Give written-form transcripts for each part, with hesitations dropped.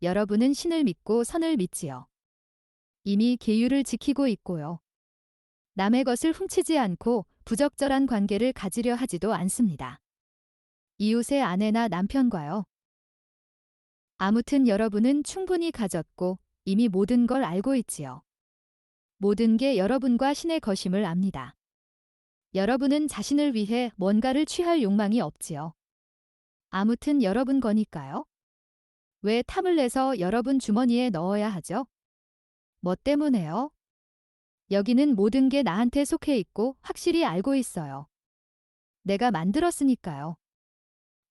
여러분은 신을 믿고 선을 믿지요. 이미 계율을 지키고 있고요. 남의 것을 훔치지 않고 부적절한 관계를 가지려 하지도 않습니다. 이웃의 아내나 남편과요. 아무튼 여러분은 충분히 가졌고 이미 모든 걸 알고 있지요. 모든 게 여러분과 신의 것임을 압니다. 여러분은 자신을 위해 뭔가를 취할 욕망이 없지요. 아무튼 여러분 거니까요. 왜 탐을 내서 여러분 주머니에 넣어야 하죠? 뭐 때문에요? 여기는 모든 게 나한테 속해 있고 확실히 알고 있어요. 내가 만들었으니까요.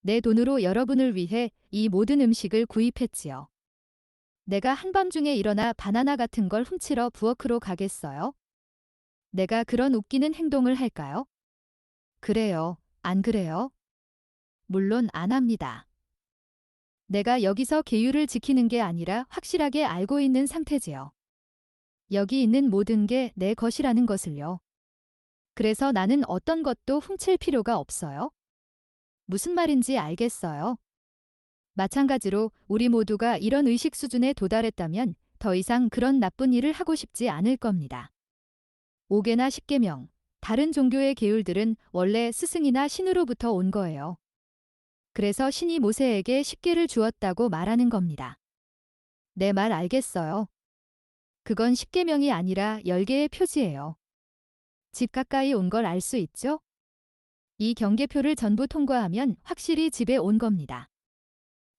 내 돈으로 여러분을 위해 이 모든 음식을 구입했지요. 내가 한밤중에 일어나 바나나 같은 걸 훔치러 부엌으로 가겠어요? 내가 그런 웃기는 행동을 할까요? 그래요. 안 그래요? 물론 안 합니다. 내가 여기서 계율을 지키는 게 아니라 확실하게 알고 있는 상태지요. 여기 있는 모든 게 내 것이라는 것을요. 그래서 나는 어떤 것도 훔칠 필요가 없어요. 무슨 말인지 알겠어요? 마찬가지로 우리 모두가 이런 의식 수준에 도달했다면 더 이상 그런 나쁜 일을 하고 싶지 않을 겁니다. 5개나 10계명, 다른 종교의 계율들은 원래 스승이나 신으로부터 온 거예요. 그래서 신이 모세에게 10개를 주었다고 말하는 겁니다. 내 말 알겠어요? 그건 10계명이 아니라 10개의 표지예요. 집 가까이 온 걸 알 수 있죠? 이 경계표를 전부 통과하면 확실히 집에 온 겁니다.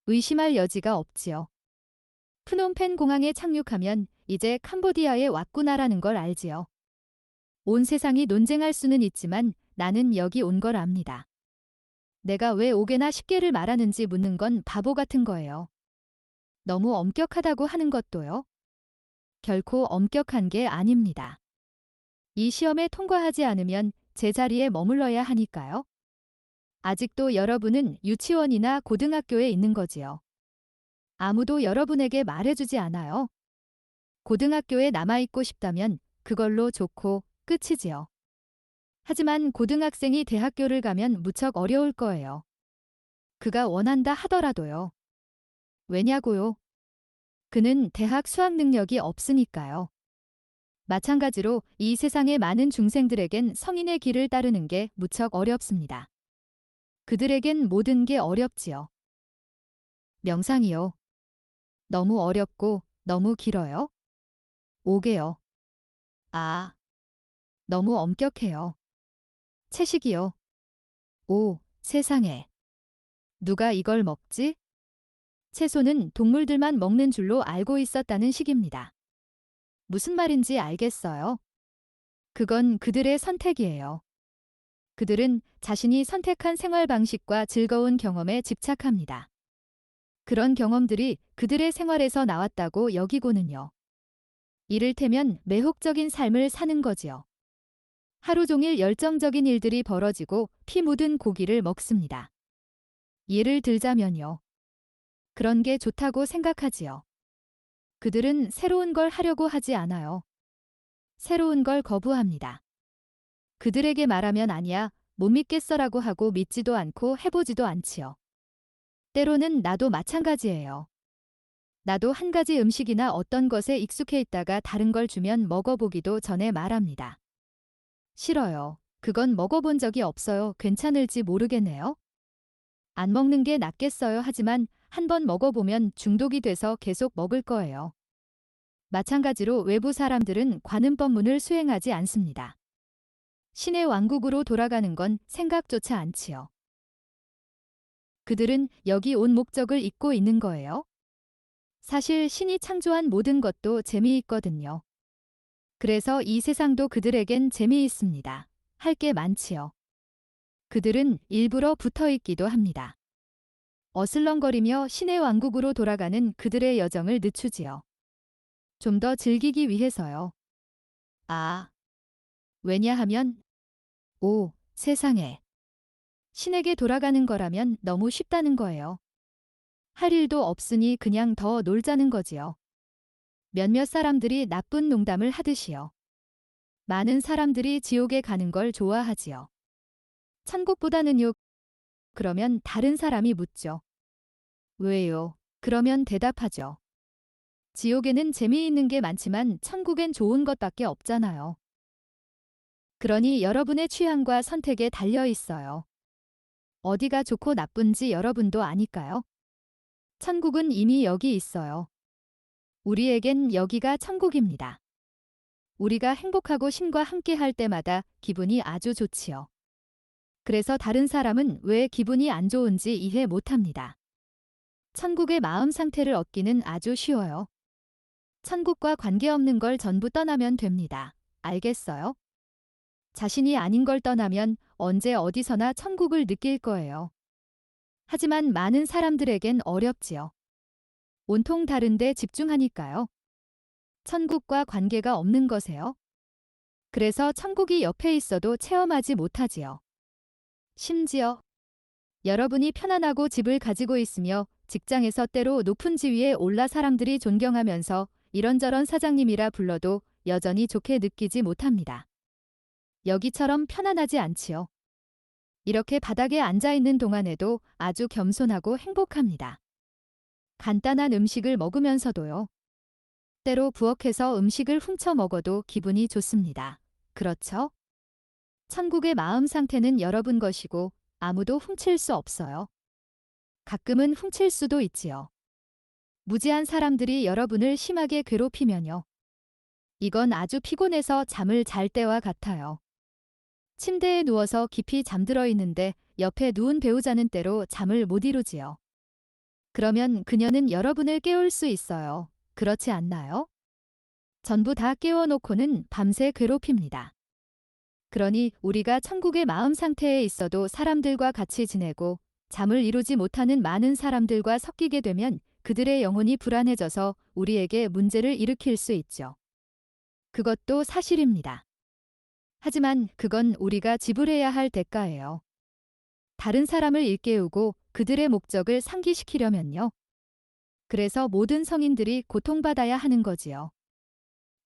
의심할 여지가 없지요. 프놈펜 공항에 착륙하면 이제 캄보디아에 왔구나라는 걸 알지요. 온 세상이 논쟁할 수는 있지만 나는 여기 온 걸 압니다. 내가 왜 5개나 10개를 말하는지 묻는 건 바보 같은 거예요. 너무 엄격하다고 하는 것도요. 결코 엄격한 게 아닙니다. 이 시험에 통과하지 않으면 제자리에 머물러야 하니까요. 아직도 여러분은 유치원이나 고등학교에 있는 거지요. 아무도 여러분에게 말해주지 않아요. 고등학교에 남아있고 싶다면 그걸로 좋고 끝이지요. 하지만 고등학생이 대학교를 가면 무척 어려울 거예요. 그가 원한다 하더라도요. 왜냐고요? 그는 대학 수학 능력이 없으니까요. 마찬가지로 이 세상의 많은 중생들에겐 성인의 길을 따르는 게 무척 어렵습니다. 그들에겐 모든 게 어렵지요. 명상이요. 너무 어렵고 너무 길어요? 5개요. 아, 너무 엄격해요. 채식이요. 오, 세상에. 누가 이걸 먹지? 채소는 동물들만 먹는 줄로 알고 있었다는 식입니다. 무슨 말인지 알겠어요? 그건 그들의 선택이에요. 그들은 자신이 선택한 생활 방식과 즐거운 경험에 집착합니다. 그런 경험들이 그들의 생활에서 나왔다고 여기고는요. 이를테면 매혹적인 삶을 사는 거지요. 하루 종일 열정적인 일들이 벌어지고 피 묻은 고기를 먹습니다. 예를 들자면요. 그런 게 좋다고 생각하지요. 그들은 새로운 걸 하려고 하지 않아요. 새로운 걸 거부합니다. 그들에게 말하면 아니야, 못 믿겠어라고 하고 믿지도 않고 해보지도 않지요. 때로는 나도 마찬가지예요. 나도 한 가지 음식이나 어떤 것에 익숙해 있다가 다른 걸 주면 먹어보기도 전에 말합니다. 싫어요. 그건 먹어본 적이 없어요. 괜찮을지 모르겠네요. 안 먹는 게 낫겠어요. 하지만 한 번 먹어보면 중독이 돼서 계속 먹을 거예요. 마찬가지로 외부 사람들은 관음법문을 수행하지 않습니다. 신의 왕국으로 돌아가는 건 생각조차 않지요. 그들은 여기 온 목적을 잊고 있는 거예요. 사실 신이 창조한 모든 것도 재미있거든요. 그래서 이 세상도 그들에겐 재미있습니다. 할 게 많지요. 그들은 일부러 붙어 있기도 합니다. 어슬렁거리며 신의 왕국으로 돌아가는 그들의 여정을 늦추지요. 좀 더 즐기기 위해서요. 아, 왜냐하면, 오, 세상에. 신에게 돌아가는 거라면 너무 쉽다는 거예요. 할 일도 없으니 그냥 더 놀자는 거지요. 몇몇 사람들이 나쁜 농담을 하듯이요. 많은 사람들이 지옥에 가는 걸 좋아하지요. 천국보다는요. 그러면 다른 사람이 묻죠. 왜요? 그러면 대답하죠. 지옥에는 재미있는 게 많지만 천국엔 좋은 것밖에 없잖아요. 그러니 여러분의 취향과 선택에 달려 있어요. 어디가 좋고 나쁜지 여러분도 아니까요. 천국은 이미 여기 있어요. 우리에겐 여기가 천국입니다. 우리가 행복하고 신과 함께 할 때마다 기분이 아주 좋지요. 그래서 다른 사람은 왜 기분이 안 좋은지 이해 못합니다. 천국의 마음 상태를 얻기는 아주 쉬워요. 천국과 관계없는 걸 전부 떠나면 됩니다. 알겠어요? 자신이 아닌 걸 떠나면 언제 어디서나 천국을 느낄 거예요. 하지만 많은 사람들에겐 어렵지요. 온통 다른데 집중하니까요. 천국과 관계가 없는 것에요. 그래서 천국이 옆에 있어도 체험하지 못하지요. 심지어 여러분이 편안하고 집을 가지고 있으며 직장에서 때로 높은 지위에 올라 사람들이 존경하면서 이런저런 사장님이라 불러도 여전히 좋게 느끼지 못합니다. 여기처럼 편안하지 않지요. 이렇게 바닥에 앉아 있는 동안에도 아주 겸손하고 행복합니다. 간단한 음식을 먹으면서도요. 때로 부엌에서 음식을 훔쳐 먹어도 기분이 좋습니다. 그렇죠? 천국의 마음 상태는 여러분 것이고 아무도 훔칠 수 없어요. 가끔은 훔칠 수도 있지요. 무지한 사람들이 여러분을 심하게 괴롭히면요. 이건 아주 피곤해서 잠을 잘 때와 같아요. 침대에 누워서 깊이 잠들어 있는데 옆에 누운 배우자는 때로 잠을 못 이루지요. 그러면 그녀는 여러분을 깨울 수 있어요. 그렇지 않나요? 전부 다 깨워놓고는 밤새 괴롭힙니다. 그러니 우리가 천국의 마음 상태에 있어도 사람들과 같이 지내고 잠을 이루지 못하는 많은 사람들과 섞이게 되면 그들의 영혼이 불안해져서 우리에게 문제를 일으킬 수 있죠. 그것도 사실입니다. 하지만 그건 우리가 지불해야 할 대가예요. 다른 사람을 일깨우고 그들의 목적을 상기시키려면요. 그래서 모든 성인들이 고통받아야 하는 거지요.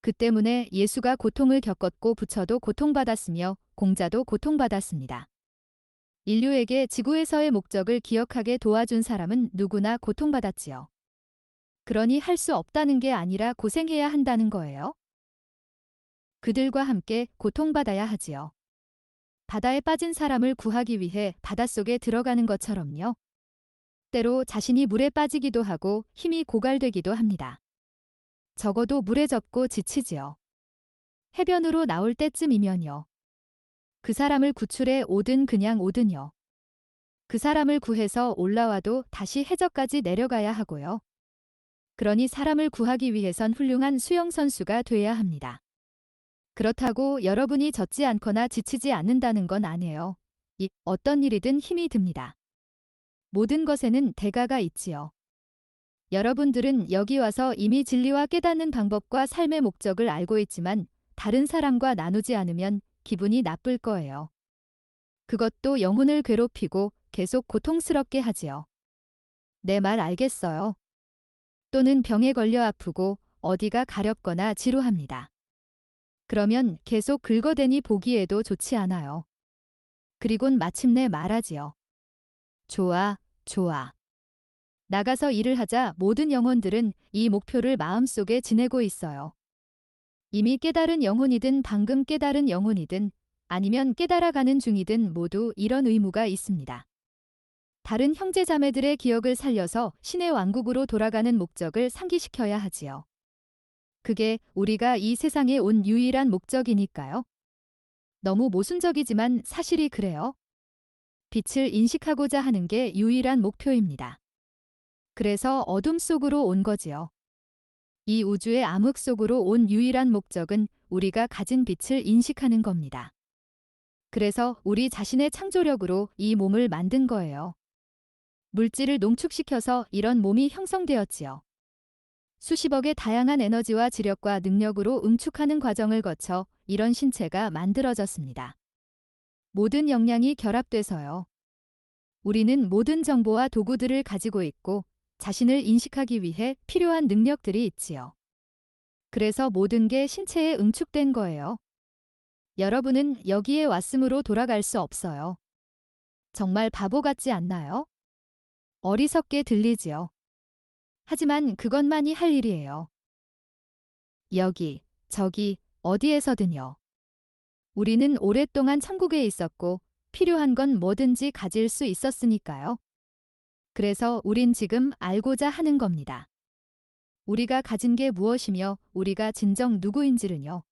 그 때문에 예수가 고통을 겪었고 부처도 고통받았으며 공자도 고통받았습니다. 인류에게 지구에서의 목적을 기억하게 도와준 사람은 누구나 고통받았지요. 그러니 할 수 없다는 게 아니라 고생해야 한다는 거예요. 그들과 함께 고통받아야 하지요. 바다에 빠진 사람을 구하기 위해 바닷속에 들어가는 것처럼요. 때로 자신이 물에 빠지기도 하고 힘이 고갈되기도 합니다. 적어도 물에 젖고 지치지요. 해변으로 나올 때쯤이면요. 그 사람을 구출해 오든 그냥 오든요. 그 사람을 구해서 올라와도 다시 해저까지 내려가야 하고요. 그러니 사람을 구하기 위해선 훌륭한 수영선수가 돼야 합니다. 그렇다고 여러분이 젖지 않거나 지치지 않는다는 건 아니에요. 어떤 일이든 힘이 듭니다. 모든 것에는 대가가 있지요. 여러분들은 여기 와서 이미 진리와 깨닫는 방법과 삶의 목적을 알고 있지만 다른 사람과 나누지 않으면 기분이 나쁠 거예요. 그것도 영혼을 괴롭히고 계속 고통스럽게 하지요. 내 말 알겠어요? 또는 병에 걸려 아프고 어디가 가렵거나 지루합니다. 그러면 계속 긁어대니 보기에도 좋지 않아요. 그리곤 마침내 말하지요. 좋아, 좋아. 나가서 일을 하자. 모든 영혼들은 이 목표를 마음속에 지내고 있어요. 이미 깨달은 영혼이든 방금 깨달은 영혼이든 아니면 깨달아가는 중이든 모두 이런 의무가 있습니다. 다른 형제자매들의 기억을 살려서 신의 왕국으로 돌아가는 목적을 상기시켜야 하지요. 그게 우리가 이 세상에 온 유일한 목적이니까요. 너무 모순적이지만 사실이 그래요. 빛을 인식하고자 하는 게 유일한 목표입니다. 그래서 어둠 속으로 온 거지요. 이 우주의 암흑 속으로 온 유일한 목적은 우리가 가진 빛을 인식하는 겁니다. 그래서 우리 자신의 창조력으로 이 몸을 만든 거예요. 물질을 농축시켜서 이런 몸이 형성되었지요. 수십억의 다양한 에너지와 지력과 능력으로 응축하는 과정을 거쳐 이런 신체가 만들어졌습니다. 모든 역량이 결합돼서요. 우리는 모든 정보와 도구들을 가지고 있고 자신을 인식하기 위해 필요한 능력들이 있지요. 그래서 모든 게 신체에 응축된 거예요. 여러분은 여기에 왔으므로 돌아갈 수 없어요. 정말 바보 같지 않나요? 어리석게 들리지요. 하지만 그것만이 할 일이에요. 여기, 저기, 어디에서든요. 우리는 오랫동안 천국에 있었고 필요한 건 뭐든지 가질 수 있었으니까요. 그래서 우린 지금 알고자 하는 겁니다. 우리가 가진 게 무엇이며 우리가 진정 누구인지를요.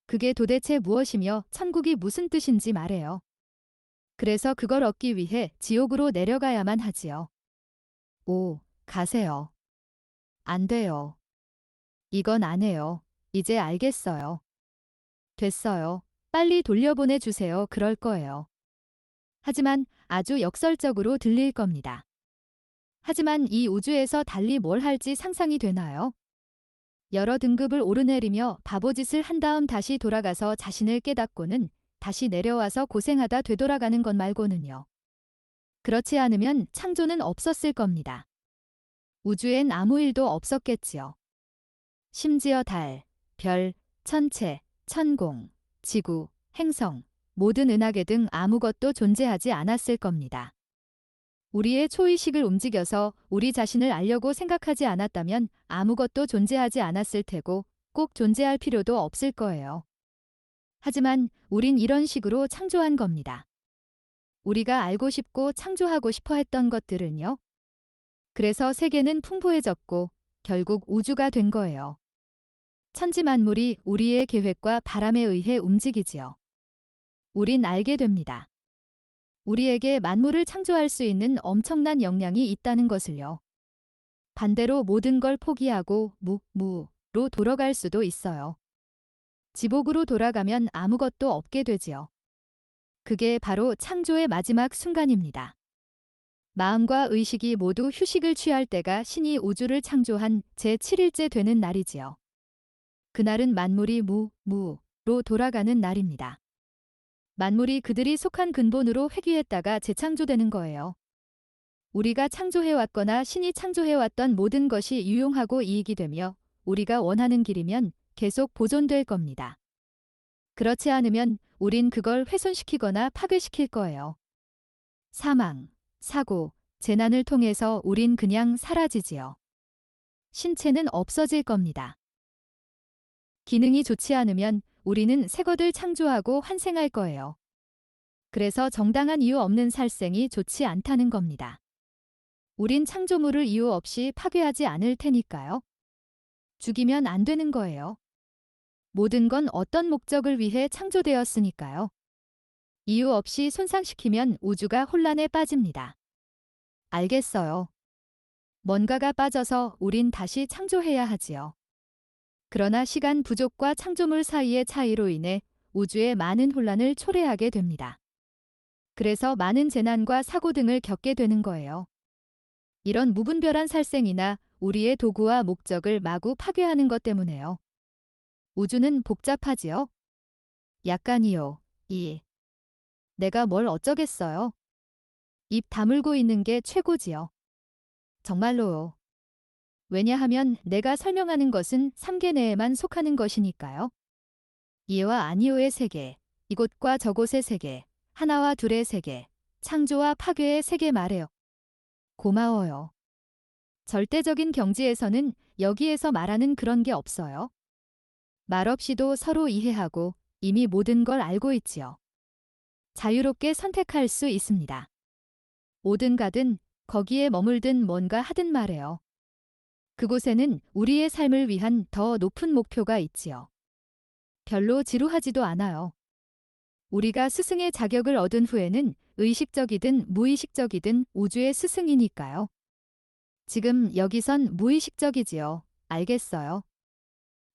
그게 도대체 무엇이며 천국이 무슨 뜻인지 말해요. 그래서 그걸 얻기 위해 지옥으로 내려가야만 하지요. 오, 가세요. 안 돼요. 이건 안 해요. 이제 알겠어요. 됐어요. 빨리 돌려보내 주세요. 그럴 거예요. 하지만 아주 역설적으로 들릴 겁니다. 하지만 이 우주에서 달리 뭘 할지 상상이 되나요? 여러 등급을 오르내리며 바보짓을 한 다음 다시 돌아가서 자신을 깨닫고는 다시 내려와서 고생하다 되돌아가는 것 말고는요. 그렇지 않으면 창조는 없었을 겁니다. 우주엔 아무 일도 없었겠지요. 심지어 달, 별, 천체, 천공, 지구, 행성, 모든 은하계 등 아무것도 존재하지 않았을 겁니다. 우리의 초의식을 움직여서 우리 자신을 알려고 생각하지 않았다면 아무것도 존재하지 않았을 테고 꼭 존재할 필요도 없을 거예요. 하지만 우린 이런 식으로 창조한 겁니다. 우리가 알고 싶고 창조하고 싶어 했던 것들은요. 그래서 세계는 풍부해졌고 결국 우주가 된 거예요. 천지만물이 우리의 계획과 바람에 의해 움직이지요. 우린 알게 됩니다. 우리에게 만물을 창조할 수 있는 엄청난 역량이 있다는 것을요. 반대로 모든 걸 포기하고 무로 돌아갈 수도 있어요. 지복으로 돌아가면 아무것도 없게 되지요. 그게 바로 창조의 마지막 순간입니다. 마음과 의식이 모두 휴식을 취할 때가 신이 우주를 창조한 제7일째 되는 날이지요. 그날은 만물이 무로 돌아가는 날입니다. 만물이 그들이 속한 근본으로 회귀했다가 재창조되는 거예요. 우리가 창조해왔거나 신이 창조해왔던 모든 것이 유용하고 이익이 되며 우리가 원하는 길이면 계속 보존될 겁니다. 그렇지 않으면 우린 그걸 훼손시키거나 파괴시킬 거예요. 사망, 사고, 재난을 통해서 우린 그냥 사라지지요. 신체는 없어질 겁니다. 기능이 좋지 않으면 우리는 새 것을 창조하고 환생할 거예요. 그래서 정당한 이유 없는 살생이 좋지 않다는 겁니다. 우린 창조물을 이유 없이 파괴하지 않을 테니까요. 죽이면 안 되는 거예요. 모든 건 어떤 목적을 위해 창조되었으니까요. 이유 없이 손상시키면 우주가 혼란에 빠집니다. 알겠어요. 뭔가가 빠져서 우린 다시 창조해야 하지요. 그러나 시간 부족과 창조물 사이의 차이로 인해 우주에 많은 혼란을 초래하게 됩니다. 그래서 많은 재난과 사고 등을 겪게 되는 거예요. 이런 무분별한 살생이나 우리의 도구와 목적을 마구 파괴하는 것 때문에요. 우주는 복잡하지요? 약간이요. 내가 뭘 어쩌겠어요? 입 다물고 있는 게 최고지요. 정말로요. 왜냐하면 내가 설명하는 것은 3개 내에만 속하는 것이니까요. 이해와 아니오의 세계, 이곳과 저곳의 세계, 하나와 둘의 세계, 창조와 파괴의 세계 말해요. 고마워요. 절대적인 경지에서는 여기에서 말하는 그런 게 없어요. 말없이도 서로 이해하고 이미 모든 걸 알고 있지요. 자유롭게 선택할 수 있습니다. 오든 가든 거기에 머물든 뭔가 하든 말해요. 그곳에는 우리의 삶을 위한 더 높은 목표가 있지요. 별로 지루하지도 않아요. 우리가 스승의 자격을 얻은 후에는 의식적이든 무의식적이든 우주의 스승이니까요. 지금 여기선 무의식적이지요. 알겠어요.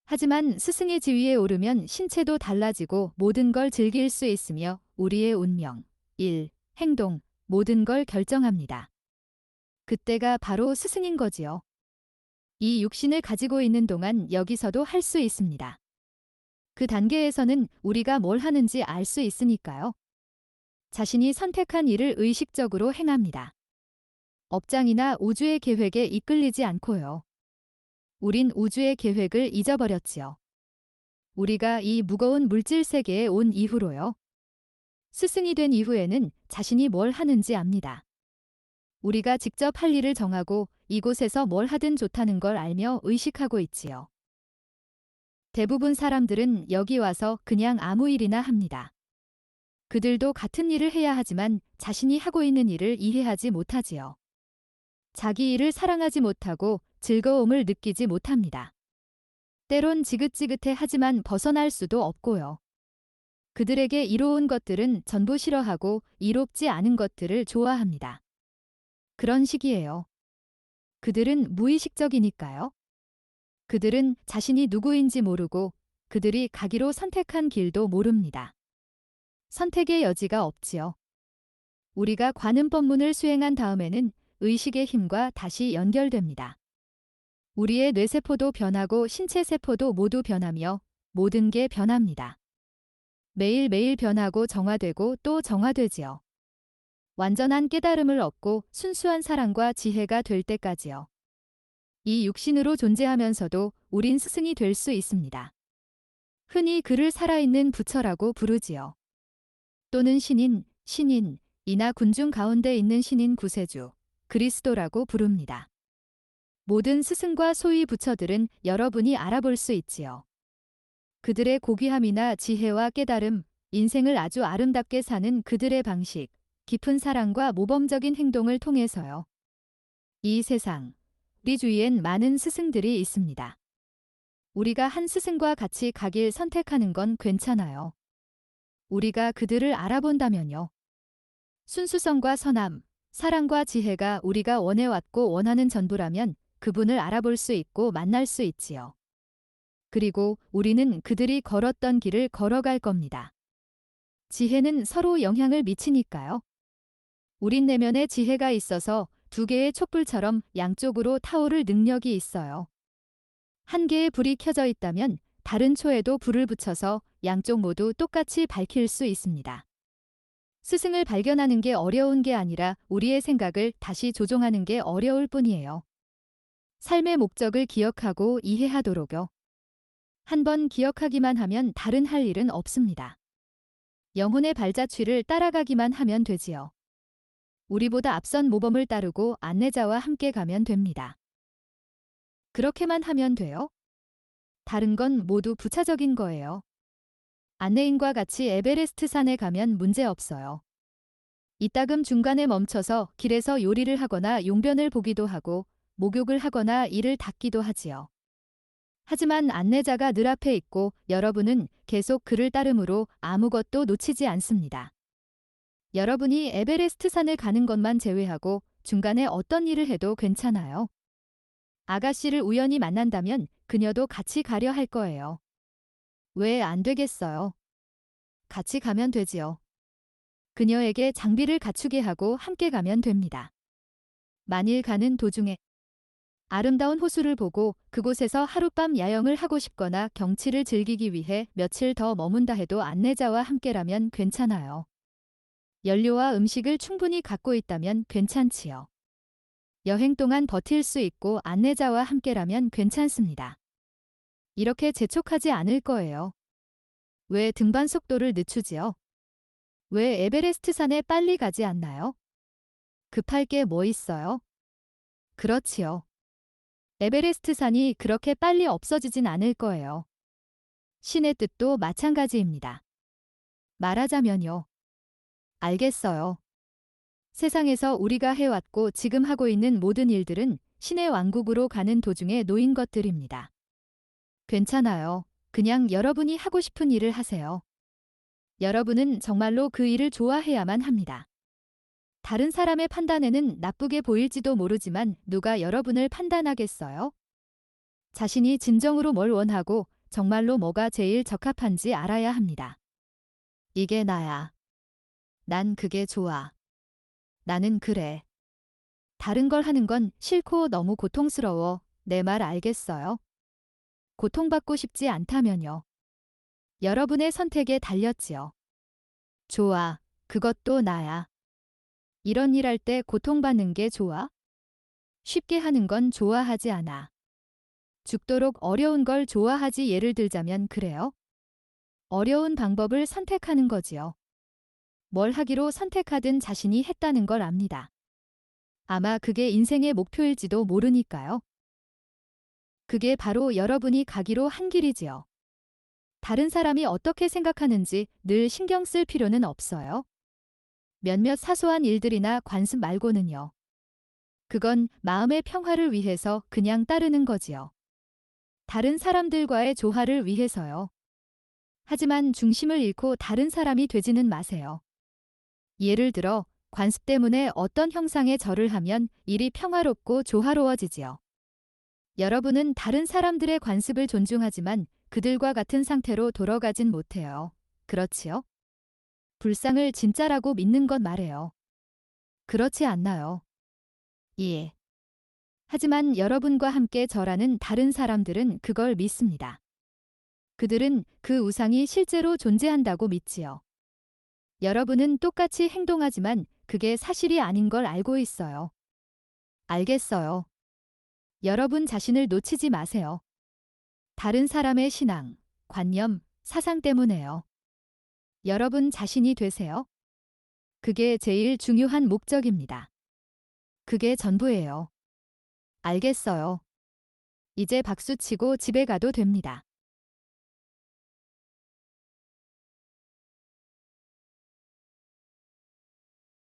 하지만 스승의 지위에 오르면 신체도 달라지고 모든 걸 즐길 수 있으며 우리의 운명, 일, 행동, 모든 걸 결정합니다. 그때가 바로 스승인 거지요. 이 육신을 가지고 있는 동안 여기서도 할 수 있습니다. 그 단계에서는 우리가 뭘 하는지 알 수 있으니까요. 자신이 선택한 일을 의식적으로 행합니다. 업장이나 우주의 계획에 이끌리지 않고요. 우린 우주의 계획을 잊어버렸지요. 우리가 이 무거운 물질 세계에 온 이후로요. 스승이 된 이후에는 자신이 뭘 하는지 압니다. 우리가 직접 할 일을 정하고 이곳에서 뭘 하든 좋다는 걸 알며 의식하고 있지요. 대부분 사람들은 여기 와서 그냥 아무 일이나 합니다. 그들도 같은 일을 해야 하지만 자신이 하고 있는 일을 이해하지 못하지요. 자기 일을 사랑하지 못하고 즐거움을 느끼지 못합니다. 때론 지긋지긋해 하지만 벗어날 수도 없고요. 그들에게 이로운 것들은 전부 싫어하고 이롭지 않은 것들을 좋아합니다. 그런 식이에요. 그들은 무의식적이니까요. 그들은 자신이 누구인지 모르고 그들이 가기로 선택한 길도 모릅니다. 선택의 여지가 없지요. 우리가 관음법문을 수행한 다음에는 의식의 힘과 다시 연결됩니다. 우리의 뇌세포도 변하고 신체 세포도 모두 변하며 모든 게 변합니다. 매일매일 변하고 정화되고 또 정화되지요. 완전한 깨달음을 얻고 순수한 사랑과 지혜가 될 때까지요. 이 육신으로 존재하면서도 우린 스승이 될 수 있습니다. 흔히 그를 살아있는 부처라고 부르지요. 또는 신인이나 군중 가운데 있는 신인 구세주, 그리스도라고 부릅니다. 모든 스승과 소위 부처들은 여러분이 알아볼 수 있지요. 그들의 고귀함이나 지혜와 깨달음, 인생을 아주 아름답게 사는 그들의 방식, 깊은 사랑과 모범적인 행동을 통해서요. 이 세상, 우리 주위엔 많은 스승들이 있습니다. 우리가 한 스승과 같이 가길 선택하는 건 괜찮아요. 우리가 그들을 알아본다면요. 순수성과 선함, 사랑과 지혜가 우리가 원해왔고 원하는 전부라면 그분을 알아볼 수 있고 만날 수 있지요. 그리고 우리는 그들이 걸었던 길을 걸어갈 겁니다. 지혜는 서로 영향을 미치니까요. 우린 내면에 지혜가 있어서 두 개의 촛불처럼 양쪽으로 타오를 능력이 있어요. 한 개의 불이 켜져 있다면 다른 초에도 불을 붙여서 양쪽 모두 똑같이 밝힐 수 있습니다. 스승을 발견하는 게 어려운 게 아니라 우리의 생각을 다시 조종하는 게 어려울 뿐이에요. 삶의 목적을 기억하고 이해하도록요. 한번 기억하기만 하면 다른 할 일은 없습니다. 영혼의 발자취를 따라가기만 하면 되지요. 우리보다 앞선 모범을 따르고 안내자와 함께 가면 됩니다. 그렇게만 하면 돼요? 다른 건 모두 부차적인 거예요. 안내인과 같이 에베레스트 산에 가면 문제 없어요. 이따금 중간에 멈춰서 길에서 요리를 하거나 용변을 보기도 하고 목욕을 하거나 이를 닦기도 하지요. 하지만 안내자가 늘 앞에 있고 여러분은 계속 그를 따르므로 아무것도 놓치지 않습니다. 여러분이 에베레스트 산을 가는 것만 제외하고 중간에 어떤 일을 해도 괜찮아요. 아가씨를 우연히 만난다면 그녀도 같이 가려 할 거예요. 왜 안 되겠어요? 같이 가면 되지요. 그녀에게 장비를 갖추게 하고 함께 가면 됩니다. 만일 가는 도중에 아름다운 호수를 보고 그곳에서 하룻밤 야영을 하고 싶거나 경치를 즐기기 위해 며칠 더 머문다 해도 안내자와 함께라면 괜찮아요. 연료와 음식을 충분히 갖고 있다면 괜찮지요. 여행 동안 버틸 수 있고 안내자와 함께라면 괜찮습니다. 이렇게 재촉하지 않을 거예요. 왜 등반 속도를 늦추지요? 왜 에베레스트 산에 빨리 가지 않나요? 급할 게 뭐 있어요? 그렇지요. 에베레스트 산이 그렇게 빨리 없어지진 않을 거예요. 신의 뜻도 마찬가지입니다. 말하자면요. 알겠어요. 세상에서 우리가 해왔고 지금 하고 있는 모든 일들은 신의 왕국으로 가는 도중에 놓인 것들입니다. 괜찮아요. 그냥 여러분이 하고 싶은 일을 하세요. 여러분은 정말로 그 일을 좋아해야만 합니다. 다른 사람의 판단에는 나쁘게 보일지도 모르지만 누가 여러분을 판단하겠어요? 자신이 진정으로 뭘 원하고 정말로 뭐가 제일 적합한지 알아야 합니다. 이게 나야. 난 그게 좋아. 나는 그래. 다른 걸 하는 건 싫고 너무 고통스러워. 내 말 알겠어요? 고통받고 싶지 않다면요. 여러분의 선택에 달렸지요. 좋아. 그것도 나야. 이런 일 할 때 고통받는 게 좋아? 쉽게 하는 건 좋아하지 않아. 죽도록 어려운 걸 좋아하지. 예를 들자면 그래요? 어려운 방법을 선택하는 거지요. 뭘 하기로 선택하든 자신이 했다는 걸 압니다. 아마 그게 인생의 목표일지도 모르니까요. 그게 바로 여러분이 가기로 한 길이지요. 다른 사람이 어떻게 생각하는지 늘 신경 쓸 필요는 없어요. 몇몇 사소한 일들이나 관습 말고는요. 그건 마음의 평화를 위해서 그냥 따르는 거지요. 다른 사람들과의 조화를 위해서요. 하지만 중심을 잃고 다른 사람이 되지는 마세요. 예를 들어, 관습 때문에 어떤 형상에 절을 하면 일이 평화롭고 조화로워지지요. 여러분은 다른 사람들의 관습을 존중하지만 그들과 같은 상태로 돌아가진 못해요. 그렇지요? 불상을 진짜라고 믿는 것 말해요. 그렇지 않나요? 예. 하지만 여러분과 함께 절하는 다른 사람들은 그걸 믿습니다. 그들은 그 우상이 실제로 존재한다고 믿지요. 여러분은 똑같이 행동하지만 그게 사실이 아닌 걸 알고 있어요. 알겠어요. 여러분 자신을 놓치지 마세요. 다른 사람의 신앙, 관념, 사상 때문에요. 여러분 자신이 되세요. 그게 제일 중요한 목적입니다. 그게 전부예요. 알겠어요. 이제 박수치고 집에 가도 됩니다.